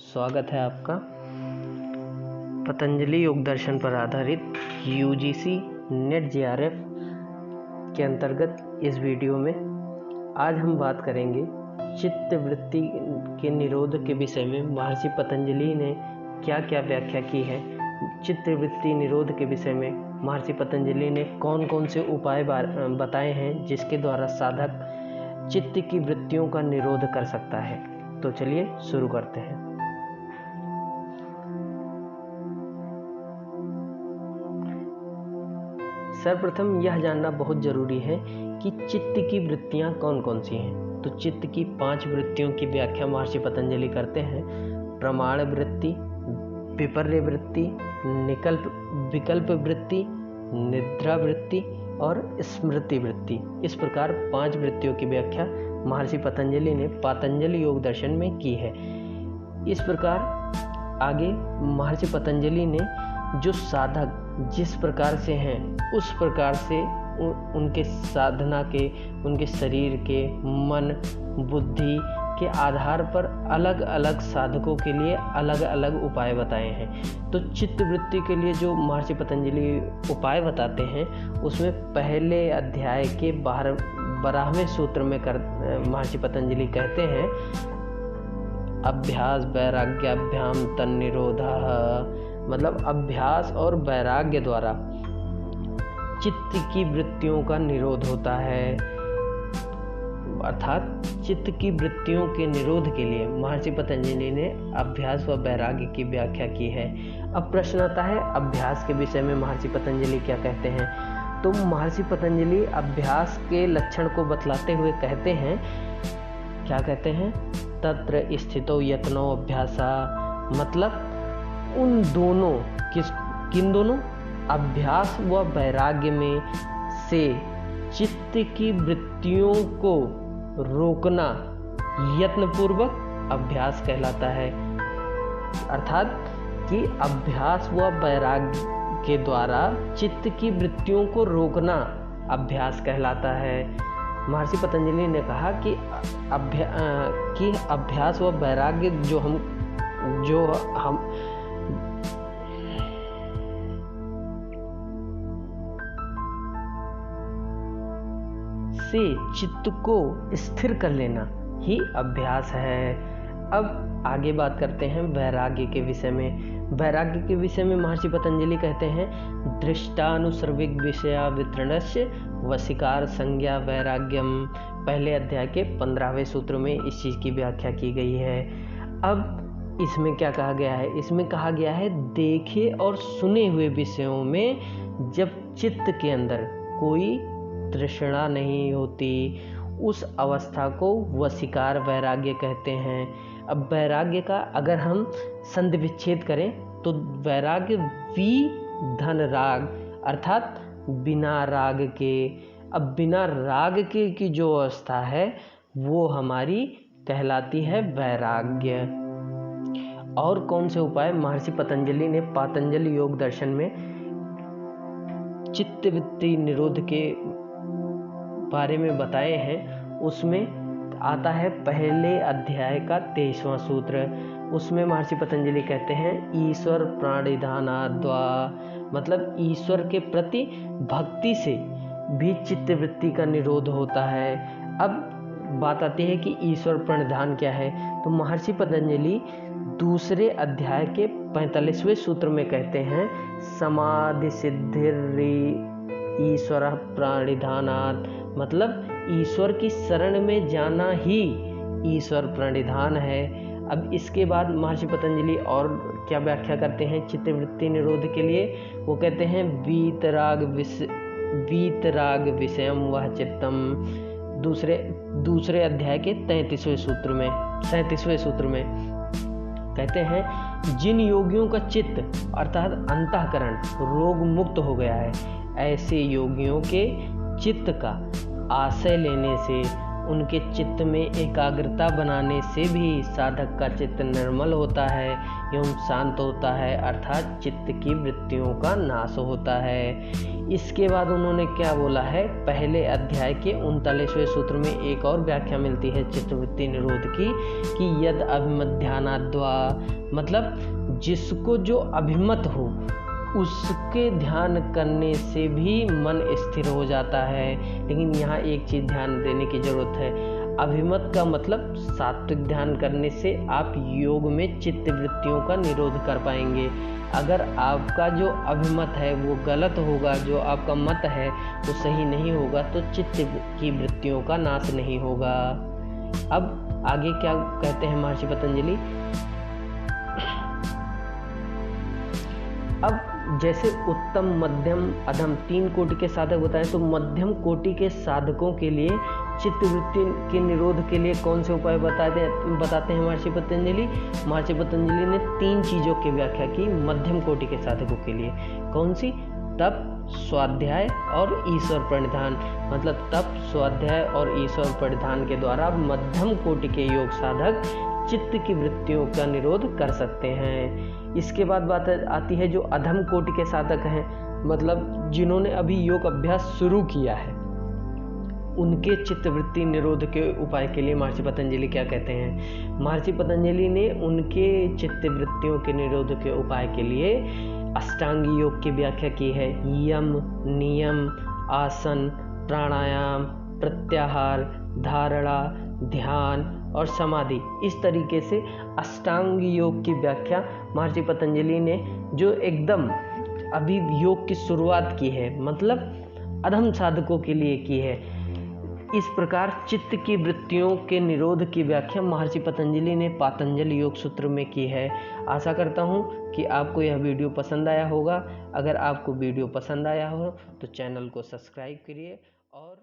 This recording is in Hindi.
स्वागत है आपका पतंजलि योग दर्शन पर आधारित यूजीसी नेट जेआरएफ के अंतर्गत इस वीडियो में आज हम बात करेंगे चित्त वृत्ति के निरोध के विषय में महर्षि पतंजलि ने क्या क्या व्याख्या की है। चित्त वृत्ति निरोध के विषय में महर्षि पतंजलि ने कौन कौन से उपाय बताए हैं जिसके द्वारा साधक चित्त की वृत्तियों का निरोध कर सकता है। तो चलिए शुरू करते हैं। सर्वप्रथम यह जानना बहुत जरूरी है कि चित्त की वृत्तियां कौन कौन सी हैं। तो चित्त की 5 वृत्तियों की व्याख्या महर्षि पतंजलि करते हैं। प्रमाण वृत्ति, विपर्य वृत्ति, विकल्प वृत्ति, निद्रा वृत्ति और स्मृति वृत्ति। इस प्रकार 5 वृत्तियों की व्याख्या महर्षि पतंजलि ने पातंजलि योग दर्शन में की है। इस प्रकार आगे महर्षि पतंजलि ने जो साधक जिस प्रकार से हैं उस प्रकार से उनके साधना के, उनके शरीर के, मन, बुद्धि के आधार पर अलग अलग साधकों के लिए अलग अलग उपाय बताए हैं। तो चित्त वृत्ति के लिए जो महर्षि पतंजलि उपाय बताते हैं उसमें पहले अध्याय के 12वें सूत्र में महर्षि पतंजलि कहते हैं अभ्यास वैराग्याभ्याम तन्निरोधः, मतलब अभ्यास और वैराग्य द्वारा चित्त की वृत्तियों का निरोध होता है। अर्थात चित्त की वृत्तियों के निरोध के लिए महर्षि पतंजलि ने अभ्यास व वैराग्य की व्याख्या की है। अब प्रश्न आता है अभ्यास के विषय में महर्षि पतंजलि क्या कहते हैं। तो महर्षि पतंजलि अभ्यास के लक्षण को बतलाते हुए कहते हैं, क्या कहते हैं, तत्र स्थितो यत्नो अभ्यासा, मतलब उन दोनों किन दोनों अभ्यास व वैराग्य में से चित्त की वृत्तियों को रोकना यत्नपूर्वक अभ्यास कहलाता है। अर्थात कि अभ्यास व वैराग्य के द्वारा चित्त की वृत्तियों को रोकना अभ्यास कहलाता है। महर्षि पतंजलि ने कहा कि अभ्यास व वैराग्य जो हम से चित्त को स्थिर कर लेना ही अभ्यास है। अब आगे बात करते हैं वैराग्य के विषय में। वैराग्य के विषय में महर्षि पतंजलि कहते हैं दृष्टानुसर्विक विषया वितरणस्य वशीकार संज्ञा वैराग्यम। पहले अध्याय के 15वें सूत्र में इस चीज की व्याख्या की गई है। अब इसमें क्या कहा गया है, इसमें कहा गया है देखे और सुने हुए विषयों में जब चित्त के अंदर कोई तृष्णा नहीं होती उस अवस्था को वशीकार वैराग्य कहते हैं। अब वैराग्य का अगर हम संधि विच्छेद करें तो वैराग्य धन राग, अर्थात बिना राग के। अब बिना राग के की जो अवस्था है वो हमारी कहलाती है वैराग्य। और कौन से उपाय महर्षि पतंजलि ने पातंजलि योग दर्शन में चित्त वृत्ति निरोध के बारे में बताए हैं, उसमें आता है पहले अध्याय का 23वां सूत्र। उसमें महर्षि पतंजलि कहते हैं ईश्वर प्रणिधानाद्वा, मतलब ईश्वर के प्रति भक्ति से भी चित्त वृत्ति का निरोध होता है। अब बात आती है कि ईश्वर प्रणिधान क्या है। तो महर्षि पतंजलि दूसरे अध्याय के 45वें सूत्र में कहते हैं समाधि सिद्धिर् ईश्वर प्रणिधानात्, मतलब ईश्वर की शरण में जाना ही ईश्वर प्रणिधान है। अब इसके बाद महर्षि पतंजलि और क्या व्याख्या करते हैं चित्त वृत्ति निरोध के लिए। वो कहते हैं वीतराग विषयम वह चित्तम। दूसरे अध्याय के 37वें सूत्र में कहते हैं जिन योगियों का चित्त अर्थात अंतःकरण रोग मुक्त हो गया है, ऐसे योगियों के चित्त का आश्रय लेने से उनके चित्त में एकाग्रता बनाने से भी साधक का चित्त निर्मल होता है एवं शांत होता है, अर्थात चित्त की वृत्तियों का नाश होता है। इसके बाद उन्होंने क्या बोला है, पहले अध्याय के 39वें सूत्र में एक और व्याख्या मिलती है चित्तवृत्ति निरोध की, कि यद अभिमत ध्यानाद्वा, मतलब जिसको जो अभिमत हो उसके ध्यान करने से भी मन स्थिर हो जाता है। लेकिन यहाँ एक चीज़ ध्यान देने की ज़रूरत है, अभिमत का मतलब सात्विक ध्यान करने से आप योग में चित्त वृत्तियों का निरोध कर पाएंगे। अगर आपका जो अभिमत है वो गलत होगा, जो आपका मत है वो सही नहीं होगा, तो चित्त की वृत्तियों का नाश नहीं होगा। अब आगे क्या कहते हैं महर्षि पतंजलि, अब जैसे उत्तम, मध्यम, अधम 3 कोटि के साधक बताएं, तो मध्यम कोटि के साधकों के लिए चित्तवृत्ति के निरोध के लिए कौन से उपाय बताते हैं महर्षि पतंजलि। महर्षि पतंजलि ने 3 चीज़ों की व्याख्या की मध्यम कोटि के साधकों के लिए। कौन सी? तप, स्वाध्याय और ईश्वर प्रणिधान। मतलब तप, स्वाध्याय और ईश्वर प्रणिधान के द्वारा मध्यम कोटि के योग साधक चित्त की वृत्तियों का निरोध कर सकते हैं। इसके बाद बात आती है जो अधम कोटि के साधक हैं, मतलब जिन्होंने अभी योग अभ्यास शुरू किया है, उनके चित्तवृत्ति निरोध के उपाय के लिए महर्षि पतंजलि क्या कहते हैं। महर्षि पतंजलि ने उनके चित्तवृत्तियों के निरोध के उपाय के लिए अष्टांगी योग की व्याख्या की है। यम, नियम, आसन, प्राणायाम, प्रत्याहार, धारणा, ध्यान और समाधि, इस तरीके से अष्टांग योग की व्याख्या महर्षि पतंजलि ने जो एकदम अभी योग की शुरुआत की है, मतलब अधम साधकों के लिए की है। इस प्रकार चित्त की वृत्तियों के निरोध की व्याख्या महर्षि पतंजलि ने पातंजलि योग सूत्र में की है। आशा करता हूँ कि आपको यह वीडियो पसंद आया होगा। अगर आपको वीडियो पसंद आया हो तो चैनल को सब्सक्राइब करिए और